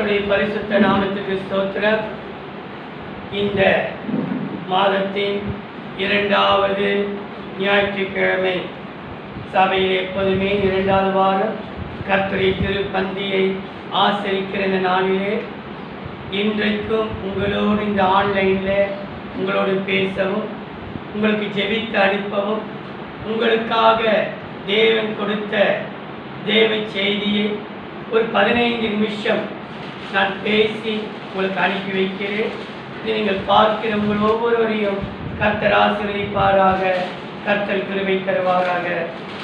கர்த்தருடைய பரிசுத்த நாமத்துக்கு ஸ்தோத்திரம். இந்த மாதத்தின் 2வது ஞாயிற்றுக்கிழமை சபையில் எப்போதுமே 2வது வாரம் கர்த்தருடைய திருப்பந்தியை ஆசரிக்கிற இந்த நாளிலே இன்றைக்கும் உங்களோடு இந்த ஆன்லைனில் உங்களோடு பேசவும், உங்களுக்கு ஜெபித்து அனுப்பவும், உங்களுக்காக தேவன் கொடுத்த தேவ செய்தியை ஒரு 15 நிமிஷம் நான் பேசி உங்களுக்கு அனுப்பி வைக்கிறேன். நீங்கள் பார்க்கிற உங்கள் ஒவ்வொருவரையும் கர்த்தர் ஆசீர்வதிப்பாராக, கர்த்தர் கிருபை தருவாராக.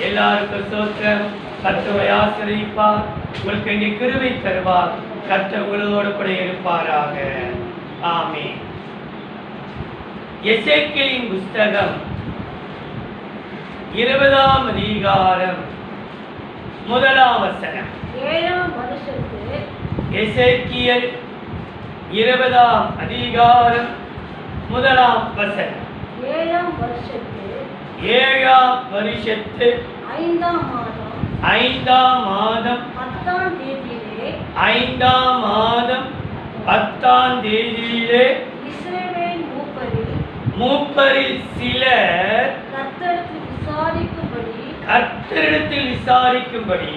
எல்லாருக்கும் ஸ்தோத்திரம். கர்த்தரை ஆசீர்வதிப்பார், உங்களுக்கு இங்கே கிருபை தருவார். கர்த்தர் உங்களோடு கூட இருப்பாராக. ஆமென். எசேக்கியேலின் புஸ்தகம் 20ஆம் அதிகாரம் 1ஆம் வசனம். 7ஆம் வருஷத்து எசேக்கியேல் 20ஆம் அதிகாரம் 1ஆம் வசனம். 7ஆம் வருஷத்து 7ஆம் வருஷத்து 5ஆம் மாதம் 5ஆம் மாதம் 10ஆம் தேதியிலே 5ஆம் மாதம் 10ஆம் தேதியிலே இஸ்ரவேல் மூப்பரில் சிலர் கர்த்தரிடத்தில் விசாரிக்கும்படி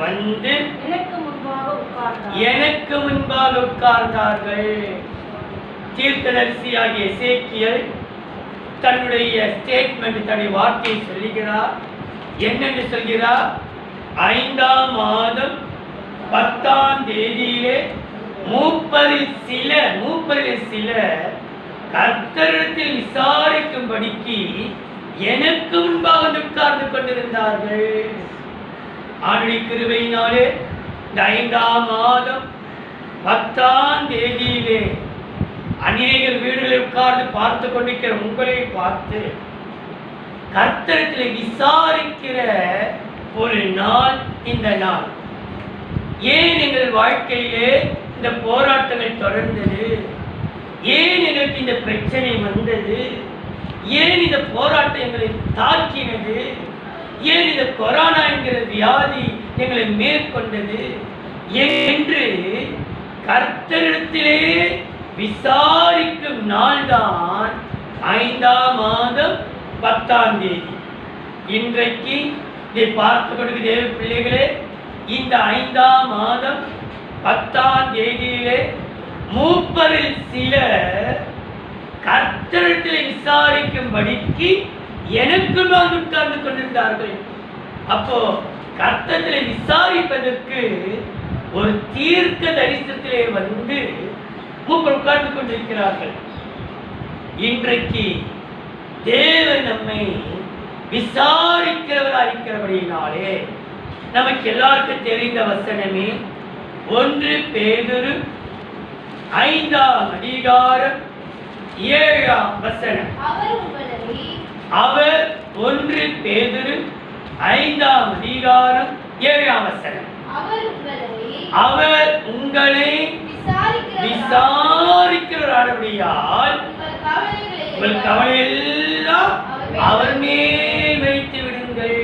வந்து எனக்கு முன்பாக உட்கார்ந்தார்கள். தீர்க்கதரிசியாகிய எசேக்கியேல் தன்னுடைய ஸ்டேட்மெண்ட், தன்னுடைய வார்த்தையை சொல்லுகிறார். என்னென்று சொல்கிறார்? 5ஆம் மாதம் 10ஆம் தேதியிலே மூப்பரில் சிலர் கர்த்தரிடத்தில் விசாரிக்கும்படிக்கு எனக்கு முன்பாக உட்கார்ந்து கொண்டிருந்தார்கள். ஆண்டுடைய கிருபையினாலே இந்த 5ஆம் மாதம் 10ஆம் தேதியிலே அநேகர் வீடுகளில் உட்கார்ந்து பார்த்து கொண்டிருக்கிற உங்களை பார்த்து கர்த்தரிடத்தில் விசாரிக்கிற ஒரு நாள் இந்த நாள். ஏன் எங்கள் வாழ்க்கையிலே இந்த போராட்டங்கள் தொடர்ந்தது? ஏன் எங்களுக்கு இந்த பிரச்சனை வந்தது? ஏன் இந்த போராட்டம் எங்களை தாக்கினது? ஏன் இந்த கொரோனா என்கிற வியாதி எங்களை மேற்கொண்டது என்று கர்த்தரிடத்திலே விசாரிக்கும் நாள்தான் 5ஆம் மாதம் 10ஆம் தேதி. இன்றைக்கு இதை பார்த்து கொடுக்கிற தேவ பிள்ளைகளே, இந்த 5ஆம் மாதம் 10ஆம் தேதியிலே மூப்பரில் சிலர் கர்த்தரிடத்தில் விசாரிக்கும்படிக்கு எனக்கு நான் உட்கார்ந்து கொண்டிருந்தார்கள். அப்போ கர்த்தரிடத்தில் விசாரிப்பதற்கு ஒரு தீர்க்க தரிசனத்திலே வந்து மூப்பர் உட்கார்ந்து கொண்டிருக்கிறார்கள். இன்றைக்கு தேவன் நம்மை விசாரிக்கிறவராயிருக்கிறபடியினாலே நமக்கு எல்லாருக்கும் தெரிந்த வசனமே 1 பேதுரு 5ஆம் அதிகாரம் 7ஆம் வசனம். அவர் 1 பேதுரு 5ஆம் அதிகாரம் 7ஆம் வசனம். அவர் உங்களை விசாரிக்கிறவரானபடியால் உங்கள் கவலையெல்லாம் அவர் மேல் வைத்து விடுங்கள்.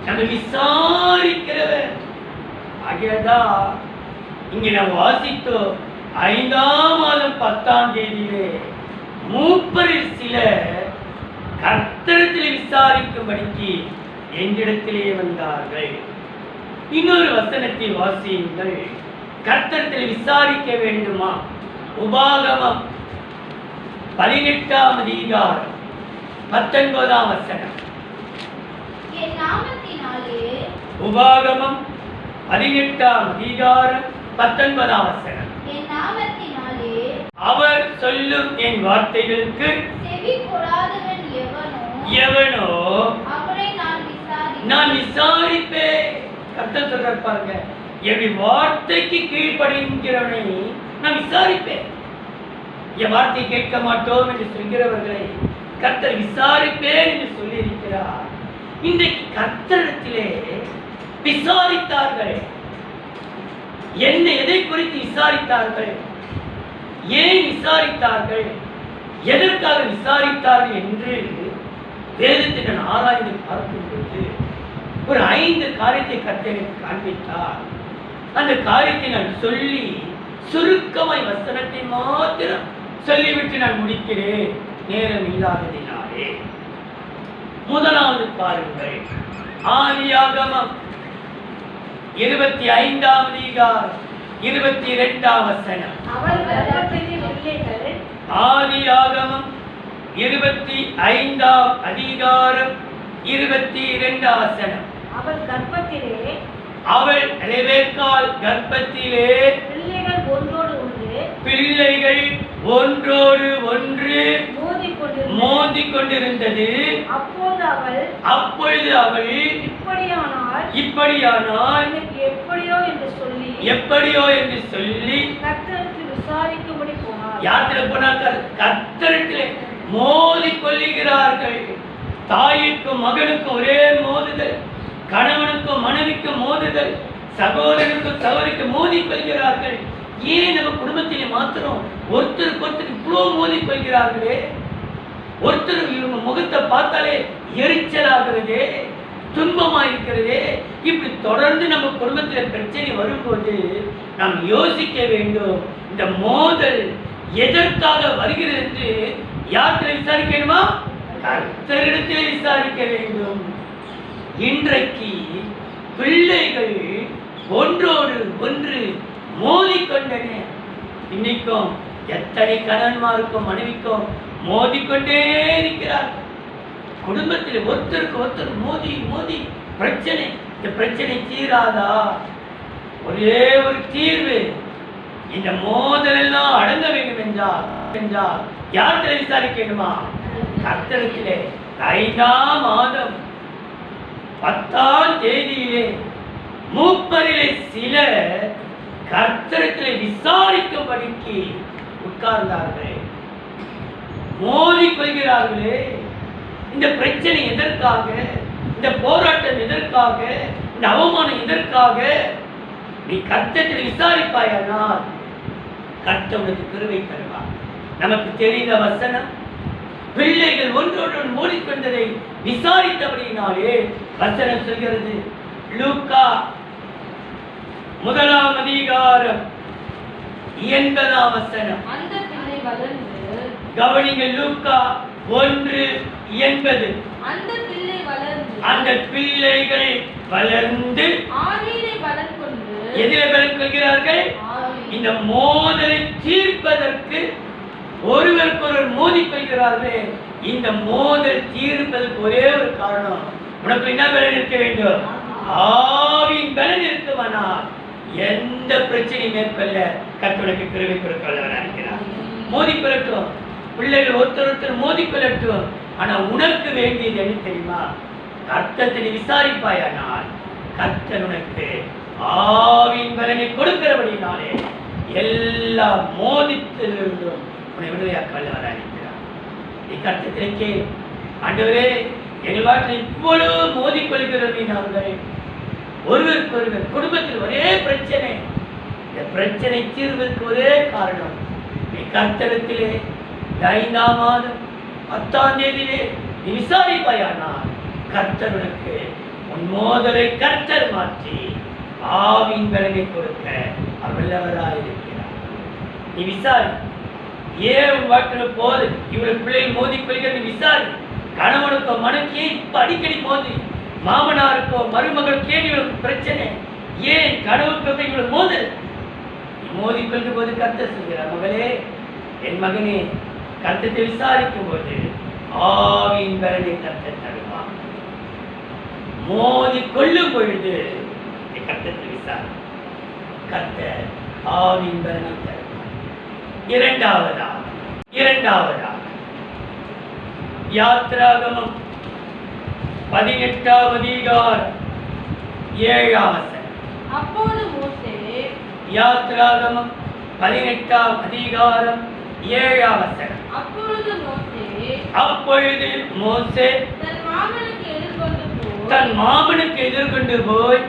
நம்ம விசாரிக்கிறவர் ஆகியதா இங்கே நாம் வாசித்தோம். 5ஆம் மாதம் 10ஆம் தேதியிலே மூப்பரில் சிலர் கர்த்தரிடத்தில் விசாரிக்கும்படிக்கு எங்களிடத்திலே வந்தார்கள். இன்னொரு வசனத்தை வாசியுங்கள். கர்த்தரிடத்தில் விசாரிக்க வேண்டுமா? உபாகமம் 18ஆம் அதிகாரம் 19ஆம் வசனம். உபாகமம் 18ஆம் அதிகாரம் 19ஆம் வசனம். அவர் சொல்லும் என் வார்த்தைகளுக்கு எவனோ நான் விசாரிப்பேன். கர்த்தர் சொல்றார் பாருங்க, என்னுடைய வார்த்தைக்கு கீழ்ப்படிகிறவனை நான் விசாரிப்பேன். என் வார்த்தை கேட்க மாட்டோம் என்று சொல்கிறவர்களை கர்த்தர் விசாரிப்பேன் என்று சொல்லி இருக்கிறார். இன்றைக்கு கர்த்தரிடத்திலே விசாரித்தார்கள். என்ன, எதை குறித்து விசாரித்தார்கள்? ஏன் விசாரித்தார்கள்? எதற்காக விசாரித்தார்கள் என்று வேதத்தை நான் ஆராய்ந்து பார்க்கும்போது ஒரு 5 காரியத்தை கர்த்தர் காண்பித்தார். அந்த காரியத்தை நான் சொல்லி சுருக்கமாய் வசனத்தை மாத்திரம் சொல்லிவிட்டு நான் முடிக்கிறேன், நேரம் இல்லாததினாலே. முதலாவது பாருங்கள், ஆதியாகமம் 25ஆம் அதிகாரம் 22ஆம் வசனம். அவள் கர்ப்பத்திலே பிள்ளைகள். ஆதியாகமம் 25ஆம் அதிகாரம் 22ஆம் வசனம். அவள் கர்ப்பத்திலே, அவள் ரெபெக்காள் கர்ப்பத்திலே பிள்ளைகள் ஒன்றோடு ஒன்று பிள்ளைகள் ஒன்றோடு ஒன்று மோதிக் கொண்டிருந்தது. அப்பொழுது அவள் இப்படியானால் எனக்கு எப்படியோ என்று சொல்லி கர்த்தரிடத்தில் விசாரிக்கும்படி போனாள். யாத்திரை போனார்கள், கர்த்தரிடத்தில் மோதிக் கொள்ளுகிறார்கள். தாய்க்கும் மகனுக்கும் ஒரே மோதுதல், கணவனுக்கும் மனைவிக்கும் மோதுதல், சகோதரனுக்கும் சகோதரிக்கும் மோதிக் கொள்கிறார்கள். ஏன் நம்ம குடும்பத்திலே மாத்திரம் ஒருத்தருக்கு ஒருத்தர் இவ்வளவு மோதிக் கொள்கிறார்களே? ஒருத்தர் இவங்க முகத்தை பார்த்தாலே எரிச்சலாகிறதே, துன்பமாயிருக்கிறதே. இப்படி தொடர்ந்து நம்ம குடும்பத்தில் பிரச்சனை வரும்போது நாம் யோசிக்க வேண்டும், இந்த மோதல் எதற்காக வருகிறது என்று யாத்திரை விசாரிக்கணுமா? கர்த்தரிடத்தில் விசாரிக்க வேண்டும். இன்றைக்கு பிள்ளைகள் ஒன்றோடு ஒன்று மோதிக்கொண்டன. இன்னைக்கும் எத்தனை கணவன்மாருக்கும் மனைவிக்கும் மோதிக்கொண்டே இருக்கிறார்கள். குடும்பத்தில் ஒருத்தருக்கு ஒருத்தர் மோதி மோதி பிரச்சனை. இந்த பிரச்சனை தீராதா? ஒரே ஒரு தீர்வு, இந்த மோதல் எல்லாம் அடங்க வேண்டும் என்றால் யார்கிட்ட விசாரிக்கணுமா? கர்த்தரிடத்திலே. 5ஆம் மாதம் 10ஆம் தேதியிலே மூப்பரிலே சிலர் கர்த்தரிடத்திலே விசாரிக்கும்படிக்கு உட்கார்ந்தார்கள். மோதிக் கொள்கிறார்களே. இந்த பிரச்சனை எதற்காக? இந்த போராட்டம் எதற்காக? இந்த அவமானம் எதற்காக? நீ கர்த்தரிடத்தில் விசாரிப்பாயானால் கர்த்தர் உனக்கு கிருபை தருவார். நமக்கு தெரிந்த வசனம், பிள்ளைகள் ஒன்றோடு மோதிக்கொண்டதை விசாரித்தபடியினாலே வசனம் சொல்கிறது. லூக்கா 1ஆம் அதிகாரம் 80ஆம் வசனம். அந்த பிள்ளை வளர்ந்து, கவனிங்கள், லூக்கா 1:80. அந்த பிள்ளை வளர்ந்து, அந்த பிள்ளைகள் வளர்ந்து ஆவியிலே பலன் கொண்டு. எதிலே பலன் கொள்கிறார்கள்? இந்த மோதலை தீர்ப்பதற்கு ஒருவருக்கொருவர் மோதிக்கொள்கிறார்களே. இந்த மோதல் தீர்ப்பதற்கு ஒரே ஒரு காரணம், உனக்கு என்ன பலன் இருக்க வேண்டும்? ஆவியின் பலன் இருக்குமானால் எந்த பிரச்சனை மேற்கொள்ள கர்த்தருக்கு கிருபை கொடுக்கவல்லவராக இருக்கிறார். மோதிக்கொள்ளட்டும், பிள்ளைகள் ஒருத்தர் ஒருத்தர் மோதிக்கொள்ளட்டும். ஆனா உனக்கு வேண்டியது என்ன தெரியுமா? கர்த்தரை விசாரிப்பாயானால் கர்த்தர் உனக்கு ஆவியின் பலனை கொடுக்கிறபடினாலே எல்லா மோதித்திலிருந்தும் உன்னை விடுதலையாக்க வல்லவராக இருக்கிறார். நீ கர்த்தத்திற்கே, ஆண்டவரே எங்கள் வாழ்க்கையில் இவ்வளவு மோதிக்கொள்கிறது, நாங்கள் ஒருவருக்கொருவர் குடும்பத்தில் ஒரே பிரச்சனை. இந்த பிரச்சனை தீர்வதற்கு ஒரே காரணம், நீ கர்த்தரிடத்திலே 5ஆம் மாதம் 10ஆம் தேதியிலே நீ விசாரிப்பாயானால் கர்த்தர் உனக்கு உன் மோதலை கர்த்தர் மாற்றி ஆவியின் பலனை கொடுக்க வல்லவராய் இருக்கிறார். நீ விசாரி. ஏன் உன் வாழ்க்கையில் போது இவர்கள் பிள்ளைகள் மோதிக்கொள்கிறது? விசாரி. கணவனுக்கோ மனைவிக்கே இப்ப அடிக்கடி மோதி, மாமனாருக்கோ மருமகளுக்கே இவளுக்கு பிரச்சனை. ஏன் கணவனுக்கு இவளுக்கு மோதல்? மோதிக்கொள்கிற போது கர்த்தர் சொல்கிறார், மகளே, என் மகனே, கர்த்தரை விசாரிக்கும் போது ஆவியின் பலனை கர்த்தர் தருவார். மோதி கொள்ளும் பொழுது கர்த்தரை விசாரி, கர்த்தர் ஆவியின் பலனை தருவார். இரண்டாவதா யாத்திராகமம் 18ஆம் அதிகாரம் 7ஆம் வசனம். அப்பொழுது மோசே, யாத்திராகமம் 18ஆம் அதிகாரம் 7ஆம் வசனம். அப்பொழுது மோசே தன் மாமனுக்கு எதிர்கொண்டு போய்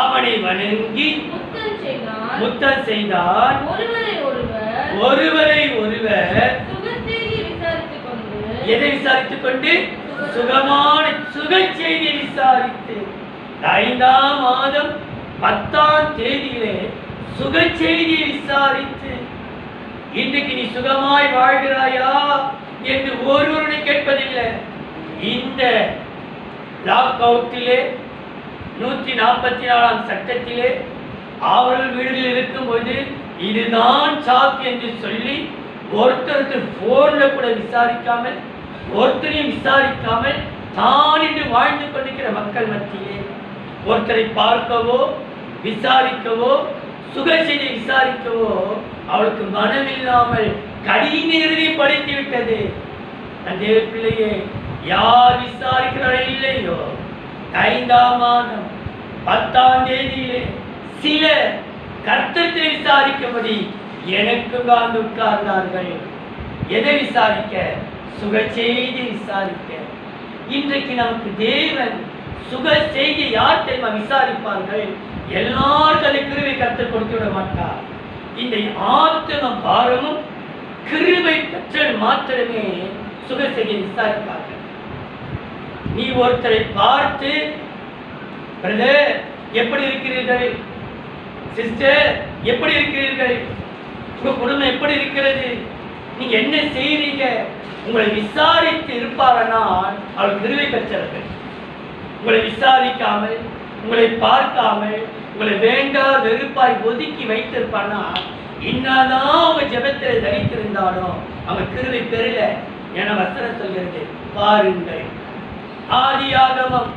அவனை வணங்கி முத்தம் செய்தான். ஒருவரை ஒருவர் எதை விசாரித்துக் கொண்டு? சுகமான சுக செய்தியை விசாரித்து 5ஆம் மாதம் 10ஆம் தேதியிலே சுக செய்தியை விசாரித்து இன்றைக்கு நீ சுகமாய் வாழ்கிறாயா என்று ஒருவருடைய கேட்பதில்லை. இந்த லாக் அவுட்டிலே 144ஆம் சட்டத்திலே அவர்கள் வீடுகளில் இருக்கும்போது இதுதான் சாக்கு என்று சொல்லி ஒருத்தருக்கு போன்ல கூட விசாரிக்காமல் ஒருத்தரையும் விசாரிக்காமல் தான் என்று வாழ்ந்து கொண்டிருக்கிற மக்கள் மத்தியிலே ஒருத்தரை பார்க்கவோ விசாரிக்கவோ சுக செய்தி விசாரிக்கவோ அவளுக்கு மனமில்லாமல் கடின இறுதி படித்து விட்டது. அந்த பிள்ளையே யார் விசாரிக்கிறார்கள் இல்லையோ 5ஆம் மாதம் 10ஆம் தேதியிலே சில கர்த்தத்தை விசாரிக்கும்படி எனக்கு வந்து உட்கார்ந்தார்கள். எதை விசாரிக்க? சுக செய்தி விசாரிக்க. இன்றைக்கு நமக்கு தேவன் சுக செய்தி யார் தெரியுமா விசாரிப்பார்கள்? எல்லாருக்கும் அதை கிருபை கர்த்தர் கொடுத்து விட மாட்டார். இந்த ஆத்ம பாரமும் கிருபை பெற்ற மாத்திரமே சுக செய்தியை விசாரிப்பார்கள். நீ ஒருத்தரை பார்த்து பிரதர் எப்படி இருக்கிறீர்கள், சிஸ்டர் எப்படி இருக்கிறீர்கள், உங்க குடும்பம் எப்படி இருக்கிறது, நீங்க என்ன செய்றீங்க, உங்களை விசாரித்து இருப்பாரனால் அவள் கிருபை பெற்றவர்கள். உங்களை விசாரிக்காமல் உங்களை பார்க்காமல் உங்களை வேண்டா வெறுப்பாய் ஒதுக்கி வைத்திருப்பானா என்னதான் அவங்க ஜெபத்தில் தரித்திருந்தாலும் அவங்க கிருபை பெறல என வசனம் சொல்கிறது. பாருங்கள், ஆதியாகமம்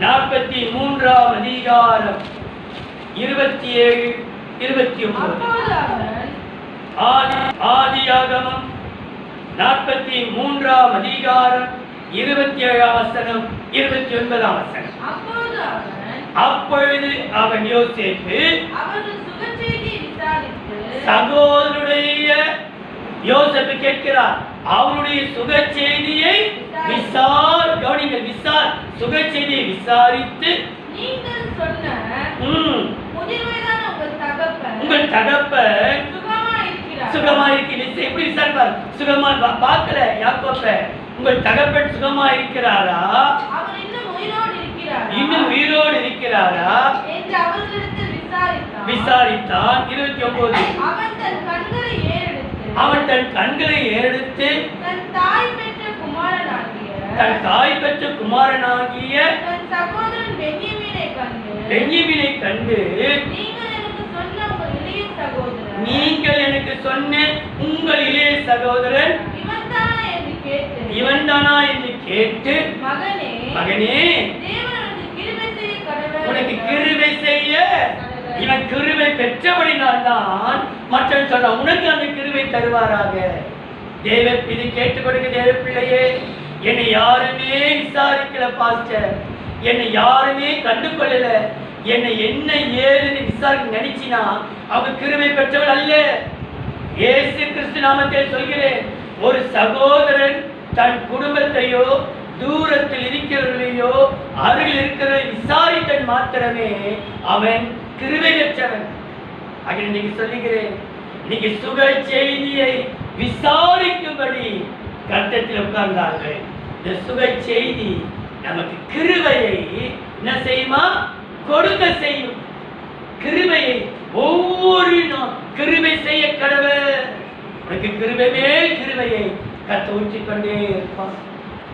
43ஆம் அதிகாரம் 27 29. ஆதியாகமம் 43ஆம் அதிகாரம் 27ஆம் வசனம் 29ஆம் வசனம். அப்பொழுது அவன் யோசேப்பு சகோதரனுடைய யோசேப்பு கேட்கிறார், அவனுடைய சுக செய்தியை கவனிங்கள், சுக செய்தியை விசாரித்து உங்கள் தகப்பன் சுகமா இருக்கிறது. எப்படி விசாரிப்பார்? சுகமா பார்க்கல யாக்கோப்ப, உங்கள் தகப்பன் சுகமா இருக்கிறாரா, இன்னும் உயிரோடு இருக்கிறாரா விசாரித்தான். 29. அவன் தன் கண்களை ஏறெடுத்து தன் தாய் பெற்ற குமாரனாகிய பென்யமீனை கண்டு நீங்கள் எனக்கு சொன்ன உங்கள் இளைய சகோதரன் இவன்தானா என்று கேட்டு, மகனே உனக்கு கிருபை செய்ய இவன் கிருபை பெற்றபடினால் தான் மற்றவன் சொல்ற உனக்கு அந்த கிருபை தருவாராக. தேவ இது கேட்டுக் கொடுக்க தேவ பிள்ளையே, என்னை யாருமே விசாரிக்கல பாஸ்டர், என்னை யாருமே கண்டு கொள்ளல, என்னை என்ன ஏதுன்னு விசாரிக்க நினைச்சினா அவங்க கிருபை பெற்றவள் அல்ல. இயேசு கிறிஸ்து நாமத்தில் சொல்கிறேன், ஒரு சகோதரன் தன் குடும்பத்தையோ தூரத்தில் இருக்கிறவர்களையோ அருகில் இருக்கிறவரை விசாரித்தன் மாத்திரமே அவன் கிருபை பெற்றவன். இன்னைக்கு சொல்லுகிறேன், இன்னைக்கு சுக செய்தியை விசாரிக்கும்படி கர்த்தத்தில் உட்கார்ந்தார்கள். இந்த சுக செய்தி நமக்கு கிருபையை என்ன செய்யுமா? கொடுக்க செய்யும். கிருபையை ஒவ்வொரு நாள் கிருபை செய்ய கடவுள் உனக்கு கிருபை மேல் கிருபையை கர்த்தர் ஊற்றிக் கொண்டே இருப்பான்.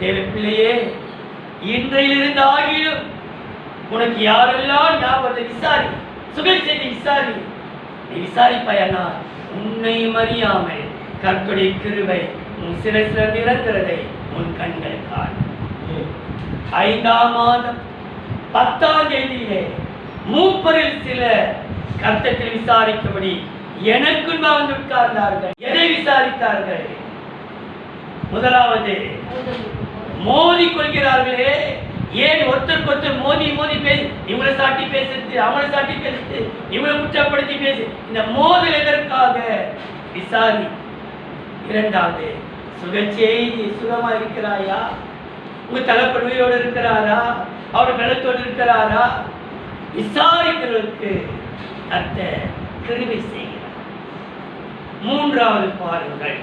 தேவ பிள்ளையே, இன்றையிலிருந்து ஆகியும் உனக்கு யாரெல்லாம் ஞாபகம் விசாரி, சுக செய்தி விசாரி. நீ விசாரிப்பாயனா உன்னை அறியாமல் கர்த்தருடைய கிருபை உன் சிரசில் இறங்குறதை உன் கண்கள் காண. 5ஆம் மாதம் 10ஆம் தேதியிலே மூப்பரில் சில கர்த்தத்தில் விசாரிக்கும்படி எனக்குள் வந்து உட்கார்ந்தார்கள். எதை விசாரித்தார்கள்? முதலாவது மோதி கொள்கிறார்களே, ஏன் ஒருத்தருக்கு ஒருத்தர் மோதி மோதி பேசி, இவங்களை சாட்டி பேசுறது, அவங்களை சாட்டி பேசுறது, இவங்களை குற்றப்படுத்தி பேசு, இந்த மோதல் எதற்காக? விசாரி. 2வது சுக செய்தி, சுகமா இருக்கிறாயா, உங்க தகப்பன் உயிரோடு இருக்கிறாரா, அவர் பலத்தோடு இருக்கிறாரா, விசாரிக்கிறவருக்கு கர்த்தர் கிருபை செய்கிறார். 3வது பாருங்கள்,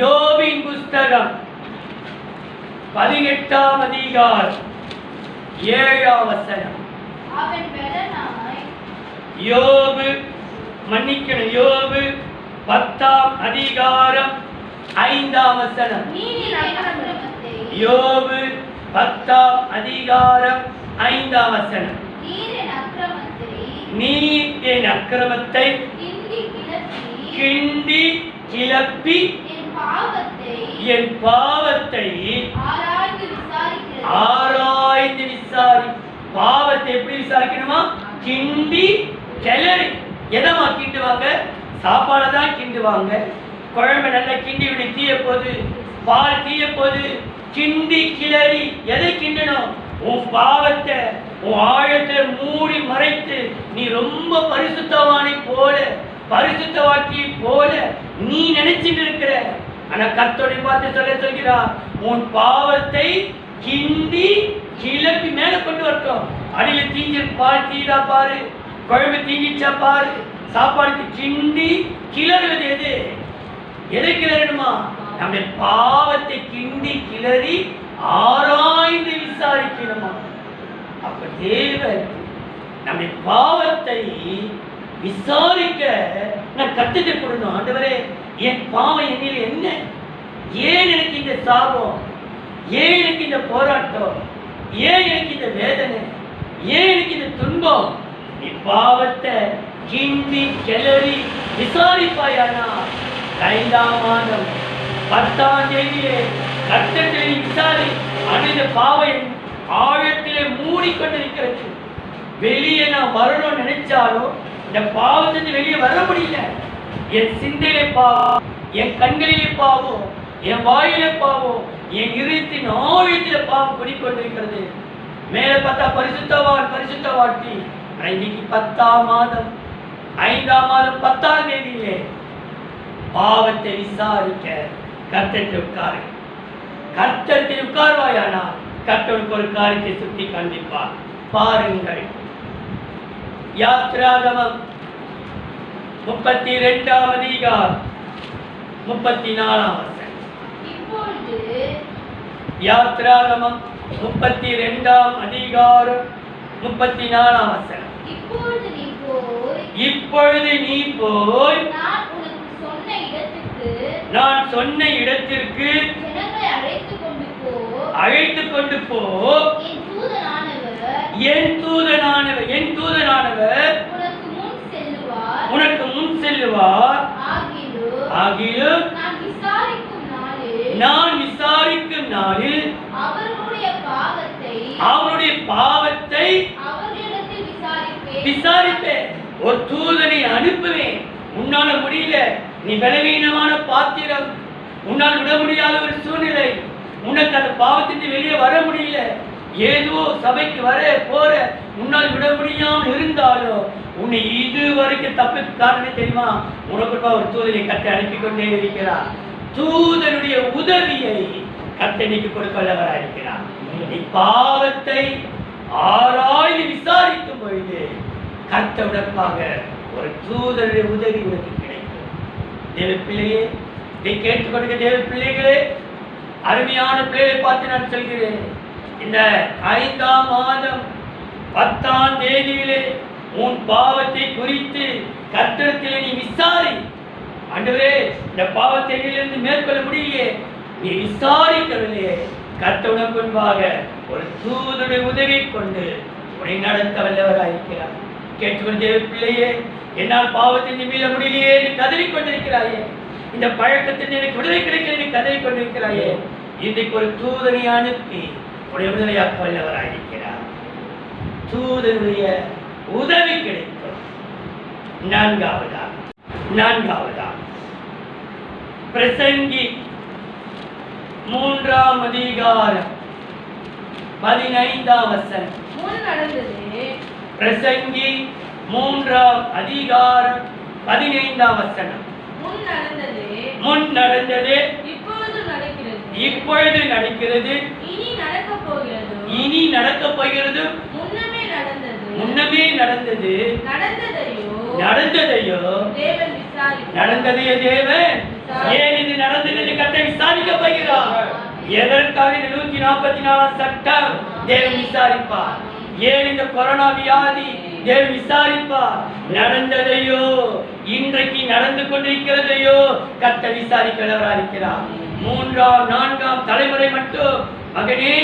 யோபின் புஸ்தகம் 18ஆம் அதிகாரம் 7ஆம் வசனம். அவன் பெலனாய் யோபு மன்னிக்கணும், யோபு 10ஆம் அதிகாரம் 5ஆம் வசனம். நீரின் அக்கிரமத்தை யோபு 10ஆம் அதிகாரம் 5ஆம் வசனம். நீரின் அக்கிரமத்தை நீர் என் அக்கிரமத்தை கிண்டி கிளப்பி என் பாவத்தை ஆராய்ந்து விசாரி. பாவத்தை எப்படி விசாரிக்கணுமா? கிண்டி கிளறி. எதமா கிண்டுவாங்க? சாப்பாடை தான் கிண்டுவாங்க. குழம்பு நல்லா கிண்டி விட தீய போது, பால் தீய போது, கிண்டி கிளறி. எதை கிண்டணும்? உன் பாவத்தை உன் ஆழத்தை மூடி மறைத்து நீ ரொம்ப பரிசுத்தவானை போல, பரிசுத்தவாட்டி போல நீ நினைச்சிட்டு இருக்கிற. ஆனா கர்த்தரை பார்த்து சொல்கிறார், உன் பாவத்தை கிண்டி கிளப்பி மேல கொண்டு வரட்டும். அடியில தீஞ்ச பால் தீதா பாரு, குழம்பு தீங்கிச்சா பாரு, சாப்பாடுக்கு கிண்டி கிளறுவது எது? எதை கிளறணுமா? நம்முடைய பாவத்தை கிண்டி கிளறி ஆராய்ந்து விசாரிக்கணுமா? அப்ப தேவன் நம்முடைய பாவத்தை விசாரிக்க நான் கற்றுத்தை கொடுக்கணும். ஆண்டவரே, என் பாவம் என்னில் என்ன? ஏன் எனக்கு இந்த சாபம்? ஏன் எனக்கு இந்த போராட்டம்? ஏன் எனக்கு இந்த வேதனை? ஏன் எனக்கு இந்த துன்பம்? நீ பாவத்தை கிண்டி கிளறி விசாரிப்பாயானா 5ஆம் மாதம் 10ஆம் தேதியிலே கர்த்தரை விசாரி. அந்த பாவம் ஆழத்திலே மூடிக்கொண்டிருக்கிறது. வெளியே நான் வரணும்னு நினைச்சாலும் இந்த பாவத்திலிருந்து வெளியே வர முடியல. என் சிந்தையிலே பாவம், என் கண்களிலே பாவம், என் வாயிலே பாவம், என் இருதயத்தின் ஆழத்திலே பாவம் குடிக்கொண்டிருக்கிறது. மேலே பார்த்தா பரிசுத்தவான் பரிசுத்தவாட்டி. இன்னைக்கு 10ஆம் மாதம் 5ஆம் மாதம் 10ஆம் தேதியிலே பாவத்தை விசாரிக்க கர்த்தரை உட்காரு. கர்த்தரை உட்கார்வாயானா கர்த்தருக்கு ஒரு காரியத்தை சுட்டி காண்பிப்பார். பாருங்கள், யாத்ராகமம் 32ஆம் அதிகாரம் 34ஆம் வசனம். யாத்ராகமம் 32ஆம் அதிகாரம் 34ஆம் வசனம். இப்பொழுது நீ போய் நான் சொன்ன இடத்திற்கு அழைத்து கொண்டு போ. என் தூதனானவர் உனக்கு முன் செல்லுவார். ஆகிலும் நான் விசாரிக்கும் நாளில் அவருடைய பாவத்தை விசாரிப்பேன். ஒரு தூதனை அனுப்புவேன். உன்னால முடியல, நீ பலவீனமான பாத்திரம், உன்னால் விட முடியாத ஒரு சூழ்நிலை, உனக்கு அந்த பாவத்திலிருந்து வெளியே வர முடியல, ஏதோ சபைக்கு வர போற உன்னால் விட முடியாமல் இருந்தாலும் உன்னை இதுவரைக்கும் தப்புக்கு காரணம் தெரியுமா? உனக்கு ஒரு தூதனை கர்த்தர் அனுப்பி கொண்டே இருக்கிறார். தூதனுடைய உதவியை கர்த்தர் நீக்கு கொடுக்க வல்லவராக இருக்கிறார். நீ பாவத்தை ஆராய்ந்து விசாரிக்கும் பொழுது கர்த்தர் உனக்காக ஒரு தூதனுடைய உதவி உனக்கு கிடைக்கும். தேவ பிள்ளையே, இதை கேட்டுக்கொடுக்க தேவ பிள்ளைகளே, அருமையான பிள்ளைகளை பார்த்து நான் சொல்கிறேன். இந்த 5ஆம் மாதம் 10ஆம் தேதியிலே உன் பாவத்தை குறித்து கர்த்தரிடத்திலே நீ விசாரி. ஆண்டவரே, இந்த பாவத்தை இருந்து மேற்கொள்ள முடியலையே, நீ விசாரிக்கவில்லையே, கர்த்தர் உனக்கு முன்பாக ஒரு தூதனுடைய உதவி கொண்டு உன்னை நடத்த வல்லவராக இருக்கிறார். கேட்டுக்கொண்டு தேவ பிள்ளையே, என்னால் பாவத்தை மீள முடியலையே நீ கதறிக் கொண்டிருக்கிறாயே, இந்த பழக்கத்தில் எனக்கு விடுதலை கிடைக்க நீ கதறிக் கொண்டிருக்கிறாயே, இன்றைக்கு ஒரு தூதனை அனுப்பி உடைய விடுதலையாக்க வல்லவராக இருக்கிறார். தூதனுடைய உதவி கிடைக்கும். நான்காவதா பிரசங்கி 3ஆம் அதிகாரம் 15ஆம் வசனம். பிரசங்கி 3ஆம் அதிகாரம் 15ஆம் வசனம். முன் நடந்தது இப்பொழுது நடக்கிறது இனி நடக்கப் போகிறது முன்னமே நடந்தது நடந்ததையோ நடந்ததையோ தேவன் ஏன் இது நடந்தது கர்த்தர் விசாரிக்க போகிறார். எதற்காக இந்த 144ஆம் சட்டம் தேவன் விசாரிப்பார். ஏன் இந்த கொரோனா வியாதி தேவன் விசாரிப்பார். நடந்ததையோ இன்றைக்கு நடந்து கொண்டிருக்கிறதையோ கர்த்தர் விசாரிக்கிறவராக இருக்கிறார். 3ஆம் 4ஆம் தலைமுறை மட்டும் மகனே,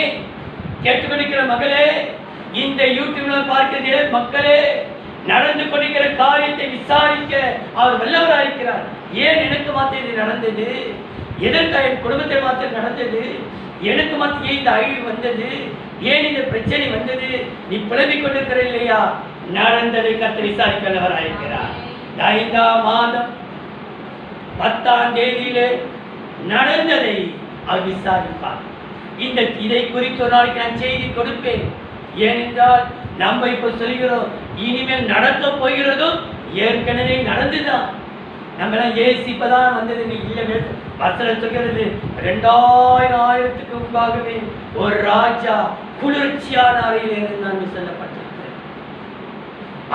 கேட்டுக்கொண்டிருக்கிற மகளே, இந்த யூடியூப்ல பார்க்கிற மக்களே, நடந்து கொண்டிருக்கிற காரியத்தை விசாரிக்க அவர் வல்லவராக இருக்கிறார். ஏன் எனக்கு மாத்திரம் இது நடந்தது? எதற்காக என் குடும்பத்தை மாத்திரம் நடந்தது? எனக்கு மாத்திரம் இந்த அழிவு வந்தது? ஏன் இந்த பிரச்சனை வந்தது? நீ புலம்பிக் கொண்டிருக்கிற இல்லையா? நடந்ததை கர்த்தர் விசாரிக்க வல்லவராக இருக்கிறார். 5ஆம் மாதம் 10ஆம் தேதியிலே நடந்ததை அவர் விசாரிப்பார். இதை குறித்து ஒரு நாளைக்கு நான் செய்தி கொடுப்பேன். ஏனென்றால் நம்ம இப்போ சொல்கிறோம், இனிமேல் நடக்க போகிறதும் ஏற்கனவே நடந்துதான். நம்மளாம் ஏசி இப்பதான் வந்தது இல்லை. வசனம் சொல்கிறது 2000 முன்பாகவே ஒரு ராஜா குளிர்ச்சியான அறையில் இருந்தான்னு சொல்லப்பட்டிருக்கிறது.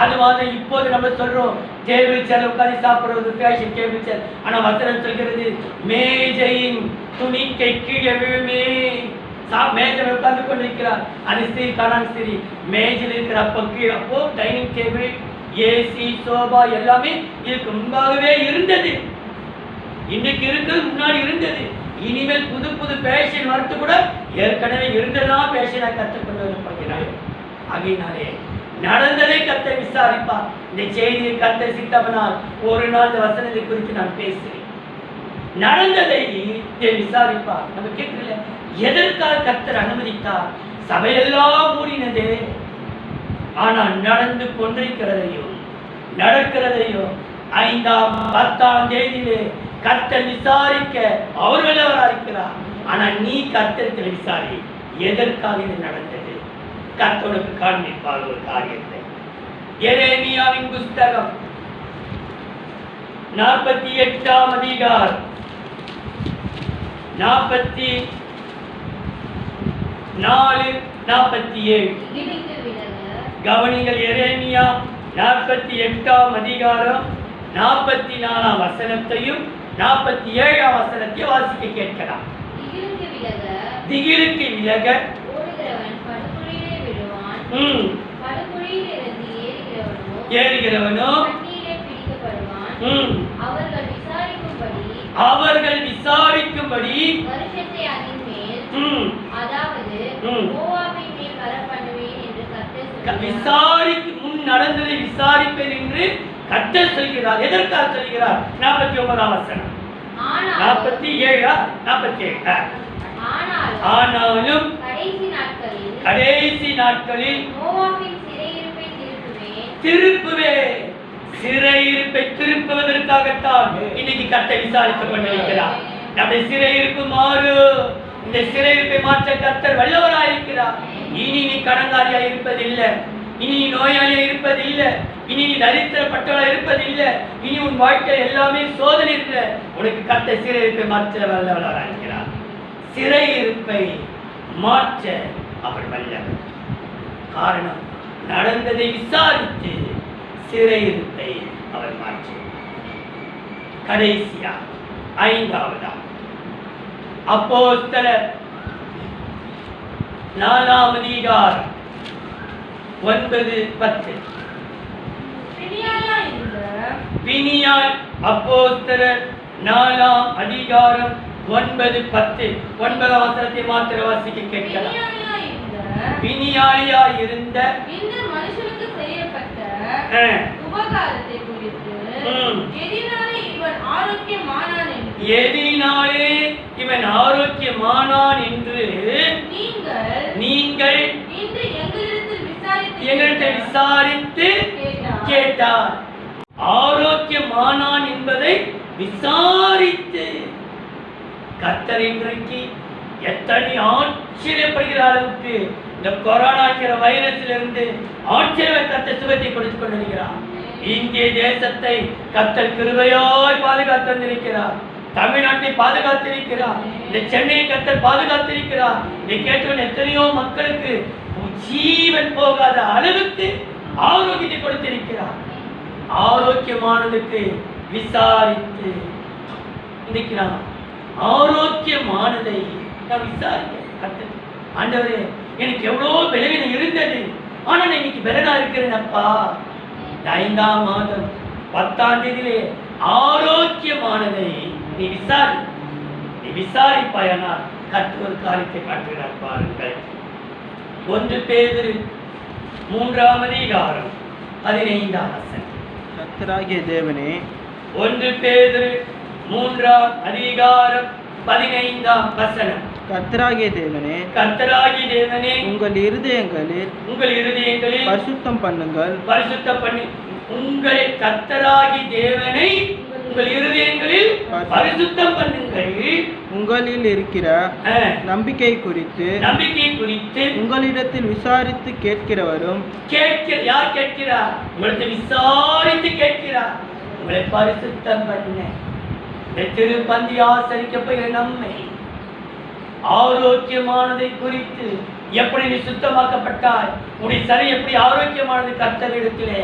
அது மாதிரி இப்போது நம்ம சொல்றோம் டேபிள் சேர் உட்காந்து சாப்பிடுறது ஃபேஷன் டேபிள் சேர். ஆனா வசனம் சொல்கிறது மேஜையின் துணிக்கை கீழே விழுமே. மேஜையில் உட்கார்ந்து கொண்டிருக்கிறார் அந்த ஸ்திரீ, கானான் ஸ்திரீ. மேஜையில் இருக்கிற அப்போ டைனிங் டேபிள், ஏசி, சோபா எல்லாமே இதுக்கு முன்பாகவே இருந்தது. இன்னைக்கு இருக்கிறது முன்னாடி இருந்தது. இனிமேல் புது புது பேஷன் வரத்து கூட ஏற்கனவே இருந்ததான் பேஷனை கற்றுக்கொண்டு வரப்படுகிறார். ஆகையினாலே நடந்ததை கர்த்தர் விசாரிப்பார். இந்த செய்தியை கர்த்தர் சித்தவனால் ஒரு நாள் இந்த வசனத்தை குறித்து நான் பேசுகிறேன். நடந்ததை விசாரிப்பார். நம்ம கேட்கல, எதற்காக கர்த்தர் அனுமதித்தார்? சபையெல்லாம் மூடினது. ஆனால் நடந்து கொண்டிருக்கிறதையும் நடக்கிறதையும் 5ஆம் 10ஆம் தேதியிலே கர்த்தர் விசாரிக்க அவர் வல்லவராக இருக்கிறார். ஆனால் நீ கர்த்தரிடத்தில் விசாரி, எதற்காக இது நடந்தது? கர்த்தருக்கு காண்பிப்பார் ஒரு காரியத்தை. எரேமியாவின் புஸ்தகம் 48ஆம் அதிகாரம் 44-47. கவனிங்கள். எரேமியா 48ஆம் அதிகாரம் 44ஆம் வசனத்தையும் 47ஆம் வசனத்தையும் வாசிக்க கேட்கலாம். திகிலுக்கு விலக ஏறுகிறவனோ அவர்கள் விசாரிக்கும்படி விசாரிக்கு முன் நடந்ததை விசாரிப்பேன் என்று கர்த்தர் சொல்கிறார். எதற்காக சொல்கிறார்? 49ஆம் வசனம் 47 ஆனாலும் கடைசி நாட்களில் திருப்புவே. சிறையிருப்பை திருப்புவதற்காகத்தான் இன்னைக்கு கர்த்தர் விசாரித்துக் கொண்டிருக்கிறார். நம்முடைய சிறையிருப்பு மாறும். இந்த சிறையிருப்பை மாற்ற கர்த்தர் வல்லவராயிருக்கிறார். இனி நீ கடங்காரியா இருப்பதில்லை, இனி நீ நோயாளியா இருப்பதில்லை, இனி நீ தரித்திரப்பட்டவளா இருப்பதில்லை, இனி உன் வாழ்க்கை எல்லாமே சோதனை இல்லை. உனக்கு கர்த்தர் சிறையிருப்பை மாற்ற வல்லவராயிருக்கிறார். சிறையிருப்பை மாற்ற அவர் வல்லவர். காரணம், நடந்ததை விசாரித்து சிறையிருப்பை அவர் மாற்றி. கடைசியா 5ஆவதா அப்போஸ்தலர் 4ஆம் அதிகாரம் 9-10. பினியால் அப்போஸ்தலர் 4ஆம் அதிகாரம் 9-10. 9ஆம் வசனத்தை மாத்திர வாசிக்க கேட்கலாம். பினியாலியா இருந்த இந்த மனுஷனுக்கு செய்யப்பட்ட உபகாரத்தை குறித்து எதினாலே இவன் ஆரோக்கியமானான் என்று நீங்கள் எங்களிடத்தில் விசாரித்து கேட்டார். ஆரோக்கியமானான் என்பதை விசாரித்து. கர்த்தர் இன்றைக்கு எத்தனை ஆச்சரியப்படுகிற அளவுக்கு இந்த கொரோனா வைரஸிலிருந்து ஆச்சரியத்தை சுகத்தை கொடுத்துக் கொண்டிருக்கிறார். இந்திய தேசத்தை கர்த்தர் கிருபையாய் பாதுகாத்திருக்கிறார். தமிழ்நாட்டை பாதுகாத்திருக்கிறார். இந்த சென்னையை கர்த்தர் பாதுகாத்திருக்கிறார். இதை கேட்டவன் எத்தனையோ மக்களுக்கு ஜீவன் போகாத அளவுக்கு ஆரோக்கியத்தை கொடுத்திருக்கிறார். ஆரோக்கியமானதுக்கு விசாரித்து இன்னைக்கு நாம் ஆரோக்கியமானதை நான் விசாரிக்க கர்த்தர், ஆண்டவரே எனக்கு எவ்வளோ பலவீனம் இருந்தது, ஆனா நான் இன்னைக்கு பெலனா இருக்கிறேனப்பா. 5ஆம் மாதம் 10ஆம் தேதியிலே ஆரோக்கியமானதை நீ விசாரிப்பாயானால் கர்த்தர் ஒரு காரியத்தை காட்டுகிறார் பாருங்கள். 1 பேதுரு 3ஆம் அதிகாரம் 15ஆம் வசனம். கர்த்தராகிய தேவனே 1 பேதுரு 3ஆம் அதிகாரம் 15ஆம் வசனம். கர்த்தராகிய தேவனே உங்கள் இருதயங்களில் பரிசுத்தம் பண்ணுங்கள். உங்கள் கர்த்தராகிய தேவனை உங்கள் இருதயங்களில் பரிசுத்தம் பண்ணுங்கள். உங்களில் இருக்கிற நம்பிக்கை குறித்து உங்களிடத்தில் விசாரித்து கேட்கிறவரும் யார் கேட்கிறார்? உங்களை விசாரித்து கேட்கிறார். உங்களை பரிசுத்தம் பண்ண திருப்பந்தி ஆசரிக்கப்படுகிற நம்மை ஆரோக்கியமானதை குறித்து எப்படி நீ சுத்தமாக்கப்பட்டாய், உன்னுடைய சரி எப்படி ஆரோக்கியமானது கர்த்தரிடத்திலே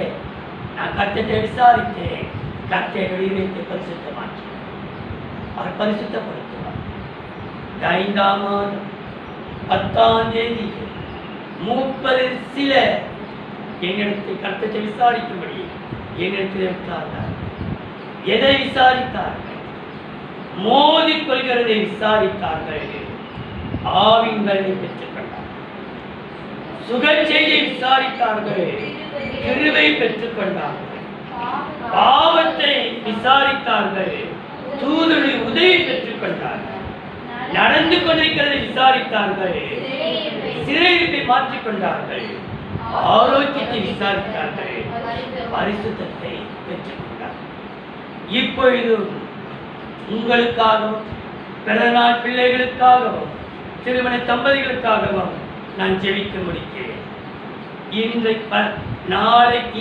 நான் கர்த்தரை விசாரித்தேன். கர்த்தரை இதயத்தை பரிசுத்தமாக்கி அவர் பரிசுத்தப்படுத்துவார். 5ஆம் மாதம் 10ஆம் தேதி 30 சிலர் என்னிடத்தில் கர்த்தரை விசாரிக்கும்படி என்னிடத்தில் இருக்கிறார்கள். எதை விசாரித்தார்கள்? மோதிக் கொள்கிறதை விசாரித்தார்கள். ஆவிங்களை பெற்றுக்கொண்டார்கள். சுகச்செய்தியை விசாரித்தார்கள். கிருபை பெற்றுக்கொண்டார்கள். பாவத்தை விசாரித்தார்கள். தூதருடைய உதவி பெற்றுக்கொண்டார்கள். நடந்து கொண்டிருக்கிறதை விசாரித்தார்கள். சிறையிருப்பை மாற்றிக்கொண்டார்கள். ஆரோக்கியத்தை விசாரித்தார்கள். பரிசுத்தத்தை பெற்றுக்கொண்டார்கள். இப்பொழுதும் உங்களுக்காகவும் பிறநாள் பிள்ளைகளுக்காகவும் திருமண தம்பதிகளுக்காகவும் நான் ஜெபிக்க முடிக்கிறேன்.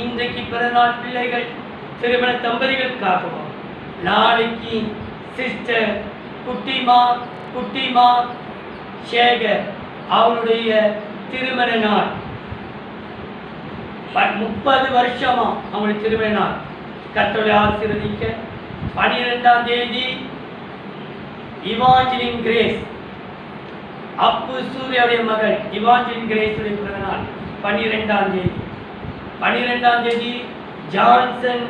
இன்றைக்கு பிறநாள் பிள்ளைகள் திருமண தம்பதிகளுக்காகவும், நாளைக்கு சிஸ்டர் குட்டிமா சேகர் அவருடைய திருமண நாள். 30 வருஷமா அவங்களுடைய திருமண நாள். கர்த்தரை ஆசீர்வதிக்க 12ஆம் தேதி இவாஞ்சலின் கிரேஸ் அப்பு சூர்யாவுடைய மகள் இவாஞ்சலின் கிரேஸ் உடைய பிறந்த நாள் 12ஆம் தேதி. 12ஆம் தேதி ஜான்சன்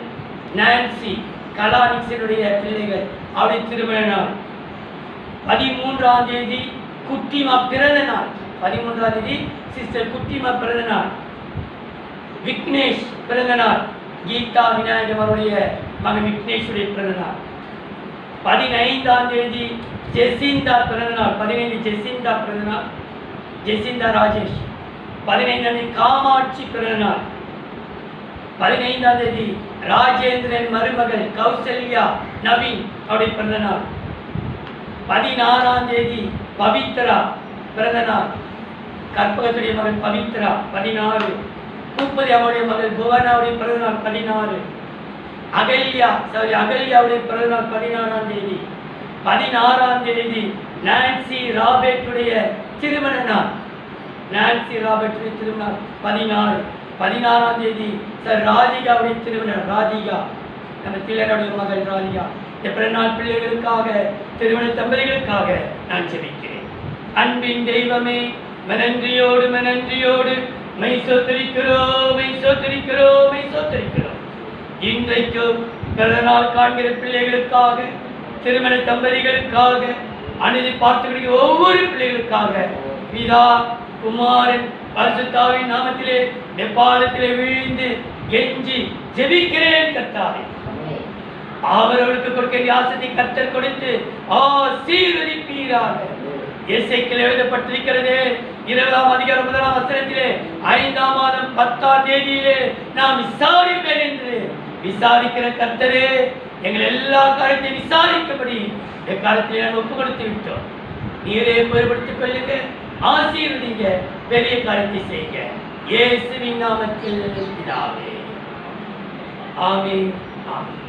நான்சி கலானிக்சனுடைய பிள்ளைகள் அவருடைய திருமண நாள். 13ஆம் தேதி குட்டிமா பிறந்த நாள். 13ஆம் தேதி சிஸ்டர் குட்டிமா பிறந்த நாள். விக்னேஷ் பிறந்த நாள். கீதா விநாயகம் அவருடைய மகன் விக்னேஷுடைய பிறந்த நாள். 15ஆம் தேதி ஜெசிந்தா பிறந்த நாள். 15 ஜெசிந்தா பிறந்த நாள். ஜெசிந்தா ராஜேஷ். 15ஆம் தேதி காமாட்சி பிறந்த நாள். 15ஆம் தேதி ராஜேந்திரன் மருமகள் கௌசல்யா நவீன் அவருடைய பிறந்த நாள். 16ஆம் தேதி பவித்ரா பிறந்த நாள். கற்பகத்துடைய மகள் பவித்ரா 16. பூப்பதி அவருடைய மகள் புவனாவுடைய பிறந்த நாள் 16. அகல்யாவுடைய பிறந்த நாள் 16ஆம் தேதி. 16ஆம் தேதி நான்சி ராபர்ட்டுடைய திருமண நாள். நான்சி ராபர்ட்டுடைய திருமண நாள் 16. 16ஆம் தேதி சார் ராதிகாவுடைய திருமணம். ராதிகா நம்ம தில்லனுடைய மகள் ராதிகா. பிறநாள் பிள்ளைகளுக்காக திருமண தம்பதிகளுக்காக நான் ஜெபிக்கிறேன். அன்பின் தெய்வமே, மனன்றியோடு மெய் சோத்தரிக்கிறோம். இன்றைக்கும் பிறநாள் காண்கிற பிள்ளைகளுக்காக, திருமண தம்பதிகளுக்காக, அநீதி பார்த்துக்கிற ஒவ்வொரு பிள்ளைகளுக்காக பிதா குமாரன் பரிசுத்தாவின் நாமத்திலே நெப்பாளத்திலே விழுந்து கெஞ்சி ஜெபிக்கிறேன். கர்த்தாவே, அவர்களுக்கு கொடுக்க ஆசத்தை கர்த்தர் கொடுத்து ஆசீர்வதிப்பீராக. எசேக்கியேல் எழுதப்பட்டிருக்கிறதே 20ஆம் அதிகாரம் 1ஆம் வசனத்திலே 5ஆம் மாதம் 10ஆம் தேதியிலே நாம் விசாரிப்பேன் என்று விசாரிக்கிற கர்த்தரே, எங்கள் எல்லா காரியத்தையும் விசாரிக்கப்படி எக்காலத்திலே நாங்கள் ஒப்பு கொடுத்து விட்டோம். நீரே பொறுப்படுத்திக் கொள்ளுங்க, ஆசீர்வதிங்க, பெரிய காரியத்தை செய்யுங்க. இயேசுவின் நாமத்தில் பிதாவே, ஆமென், ஆமென்.